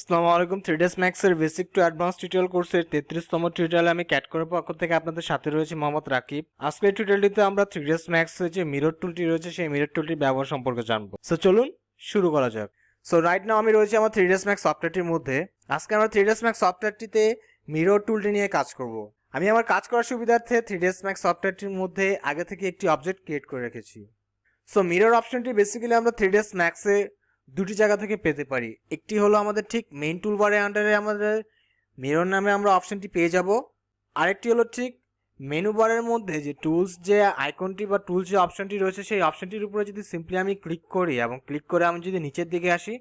আসসালামু আলাইকুম। 3ds Max এর বেসিক টু অ্যাডভান্স টিউটোরিয়াল কোর্সের 33তম টিউটোরিয়ালে আমি ক্যাট করার পক্ষ থেকে আপনাদের সাথে রয়েছে মোহাম্মদ রাকিব। আজকের টিউটোরিয়ালটিতে আমরা 3ds Max এর যে মিরর টুলটি রয়েছে সেই মিরর টুলটির ব্যবহার সম্পর্কে জানবো। সো চলুন শুরু করা যাক। সো রাইট নাও আমি রয়েছে আমার 3ds Max সফটওয়্যারটির মধ্যে। আজকে আমরা 3ds Max সফটওয়্যারটিতে মিরর টুলটি নিয়ে কাজ করব। আমি আমার কাজ করার সুবিধার্থে 3ds Max সফটওয়্যারটির মধ্যে আগে থেকে একটি অবজেক্ট ক্রিয়েট করে রেখেছি। সো মিরর অপশনটি বেসিক্যালি আমরা 3ds Max এ দুটি জায়গা থেকে পেতে পারি। একটি হলো আমাদের ঠিক মেইন টুলবারের আন্ডারে আমাদের মিরর নামে আমরা অপশনটি পেয়ে যাব। আরেকটি হলো ঠিক মেনু বারের মধ্যে যে টুলস যে আইকনটি বা টুলস যে অপশনটি রয়েছে সেই অপশনটির উপরে যদি সিম্পলি আমি ক্লিক করি এবং ক্লিক করে আমি যদি নিচের দিকে আসি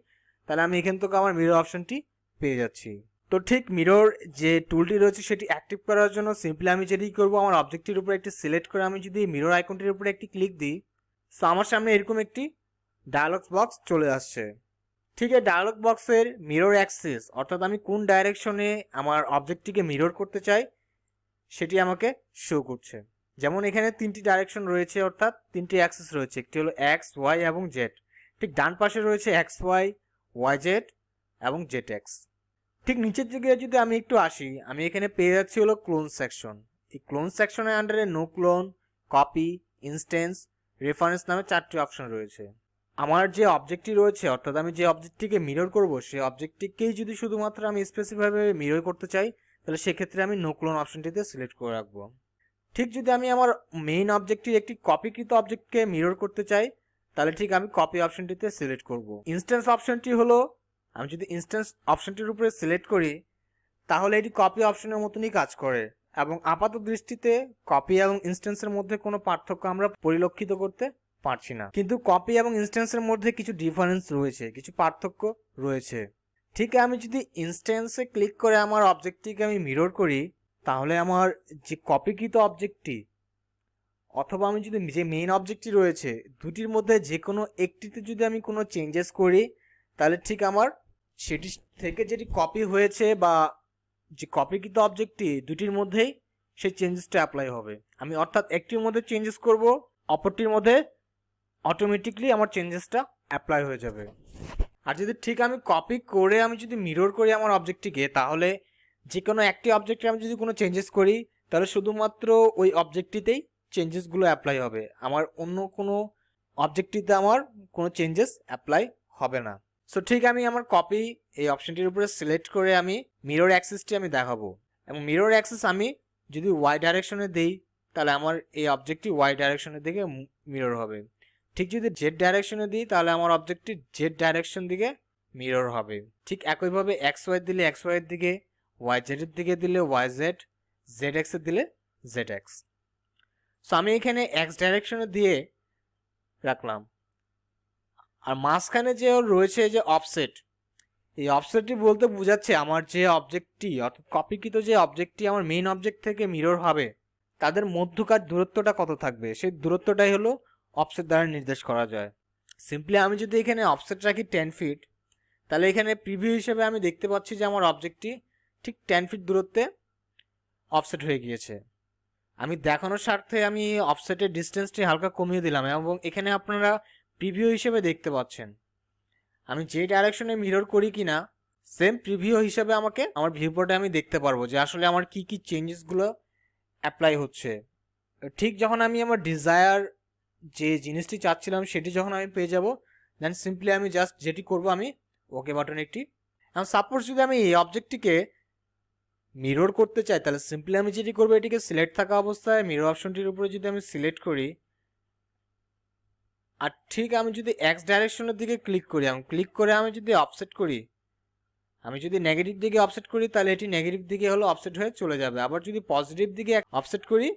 তাহলে আমি এখান থেকে আমার মিরর অপশনটি পেয়ে যাচ্ছি। তো ঠিক মিরর যে টুলটি রয়েছে সেটি অ্যাক্টিভ করার জন্য সিম্পলি আমি যেটি করব, আমার অবজেক্টটির উপরে একটি সিলেক্ট করে আমি যদি মিরর আইকনটির উপরে একটি ক্লিক দিই, সো আমার সামনে এরকম একটি ডায়ালগ বক্স চলে আসছে। ঠিক এই ডায়ালগ বক্সের মিরর অ্যাক্সিস অর্থাৎ আমি কোন ডাইরেকশনে আমার অবজেক্টটিকে মিরর করতে চাই সেটি আমাকে শো করছে। যেমন এখানে তিনটি ডাইরেকশন রয়েছে, অর্থাৎ তিনটি অ্যাক্সিস রয়েছে। একটি হলো এক্স, ওয়াই এবং জেড। ঠিক ডান পাশে রয়েছে এক্স ওয়াই, ওয়াই জেড এবং জেড এক্স। ঠিক নিচের দিকে যদি আমি একটু আসি, আমি এখানে পেয়ে যাচ্ছি হলো ক্লোন সেকশন। এই ক্লোন সেকশনের আন্ডারে no clone, copy, instance, reference নামে চারটি অপশন রয়েছে। আমার যে অবজেক্টটি রয়েছে অর্থাৎ আমি যে অবজেক্টটিকে মিরর করব সেই অবজেক্টটিকেই যদি শুধুমাত্র আমি স্পেসিফিকভাবে মিরর করতে চাই তাহলে সেক্ষেত্রে আমি নো ক্লোন অপশনটিতে সিলেক্ট করে রাখবো। ঠিক যদি আমি আমার মেইন অবজেক্টটির একটি কপিকৃত অবজেক্টকে মিরর করতে চাই তাহলে ঠিক আমি কপি অপশনটিতে সিলেক্ট করব। ইনস্ট্যান্স অপশনটি হলো, আমি যদি ইনস্ট্যান্স অপশনটির উপরে সিলেক্ট করি তাহলে এটি কপি অপশনের মতনই কাজ করে এবং আপাত দৃষ্টিতে কপি এবং ইনস্ট্যান্সের মধ্যে কোনো পার্থক্য আমরা পরিলক্ষিত করতে পারছি না। কিন্তু কপি এবং ইনস্ট্যান্সের মধ্যে কিছু ডিফারেন্স রয়েছে, কিছু পার্থক্য রয়েছে। ঠিক আমি যদি ইনস্ট্যান্সে ক্লিক করে আমার অবজেক্টটিকে আমি মিরর করি তাহলে আমার যে কপিকৃত অবজেক্টটি অথবা আমি যদি যে মেইন অবজেক্টটি রয়েছে দুটির মধ্যে যে কোনো একটিতে যদি আমি কোনো চেঞ্জেস করি তাহলে ঠিক আমার সেটি থেকে যেটি কপি হয়েছে বা যে কপিকৃত অবজেক্টটি দুটির মধ্যেই সেই চেঞ্জেসটা অ্যাপ্লাই হবে। আমি অর্থাৎ একটির মধ্যে চেঞ্জেস করব, অপরটির মধ্যে অটোমেটিকলি আমার চেঞ্জেসটা অ্যাপ্লাই হয়ে যাবে। আর যদি ঠিক আমি কপি করে আমি যদি মিরর করি আমার অবজেক্টটিকে তাহলে যে কোনো একটি অবজেক্টে আমি যদি কোনো চেঞ্জেস করি তাহলে শুধুমাত্র ওই অবজেক্টটিতেই চেঞ্জেসগুলো অ্যাপ্লাই হবে, আমার অন্য কোনো অবজেক্টটিতে আমার কোনো চেঞ্জেস অ্যাপ্লাই হবে না। সো ঠিক আমি আমার কপি এই অপশনটির উপরে সিলেক্ট করে আমি মিরর অ্যাক্সিসটি আমি দেখাবো এবং মিরর অ্যাক্সিস আমি যদি ওয়াই ডাইরেকশনে দিই তাহলে আমার এই অবজেক্টটি ওয়াই ডাইরেকশনের দিকে মিরর হবে। ঠিক যদি জেড ডাইরেকশনে দিই তাহলে আমার অবজেক্টটি জেড ডাইরেকশন দিকে মিরর হবে। ঠিক একইভাবে এক্স ওয়াই দিলে এক্স ওয়াই এর দিকে, ওয়াই জেডের দিকে দিলে ওয়াই জেড, জেড এক্সের দিলে জেড এক্স। সো আমি এখানে এক্স ডাইরেকশনে দিয়ে রাখলাম। আর মাঝখানে যে রয়েছে যে অফসেট, এই অফসেটটি বলতে বোঝাচ্ছে আমার যে অবজেক্টটি অর্থাৎ কপিকৃত যে অবজেক্টটি আমার মেইন অবজেক্ট থেকে মিরর হবে তাদের মধ্যকার দূরত্বটা কত থাকবে সেই দূরত্বটাই হলো অফসেট দ্বারা নির্দেশ করা যায়। সিম্পলি আমি যদি এখানে অফসেট রাখি 10 ফিট তাহলে এখানে প্রিভিউ হিসেবে আমি দেখতে পাচ্ছি যে আমার অবজেক্টটি ঠিক 10 ফিট দূরত্বে অফসেট হয়ে গিয়েছে। আমি দেখানোর স্বার্থে আমি অফসেটের ডিস্টেন্সটি হালকা কমিয়ে দিলাম এবং এখানে আপনারা প্রিভিউ হিসেবে দেখতে পাচ্ছেন আমি যে ডাইরেকশনে মিরর করি কিনা সেম প্রিভিউ হিসেবে আমাকে আমার ভিউপোর্টে আমি দেখতে পারবো যে আসলে আমার কি কি চেঞ্জেসগুলো অ্যাপ্লাই হচ্ছে। ঠিক যখন আমি আমার ডিজায়ার যে জিনিসটি চাচ্ছিলাম সেটি যখন আমি পেয়ে যাব দেন সিম্পলি আমি জাস্ট যেটি করব আমি ওকে বাটন একটি, এবং সাপোজ যদি আমি এই অবজেক্টটিকে মিরর করতে চাই তাহলে সিম্পলি আমি যেটি করবো এটিকে সিলেক্ট থাকা অবস্থায় মিরর অপশনটির উপরে যদি আমি সিলেক্ট করি আর ঠিক আমি যদি এক্স ডাইরেকশনের দিকে ক্লিক করি এবং ক্লিক করে আমি যদি অফসেট করি, আমি যদি নেগেটিভ দিকে অফসেট করি তাহলে এটি নেগেটিভ দিকে হলো অফসেট হয়ে চলে যাবে। আবার যদি পজিটিভ দিকে অফসেট করি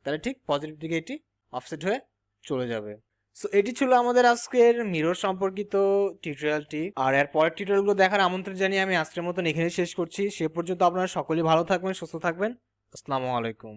তাহলে ঠিক পজিটিভ দিকে এটি অফসেট হয়ে চলে যাবে। সো এটি ছিল আমাদের আজকের মিরর সম্পর্কিত টিউটোরিয়ালটি। আর এর পরের টিউটোরিয়ালগুলো দেখার আমন্ত্রণ জানিয়ে আমি আজকের মতন এখানে শেষ করছি। সে পর্যন্ত আপনারা সকলেই ভালো থাকবেন, সুস্থ থাকবেন। আসসালামু আলাইকুম।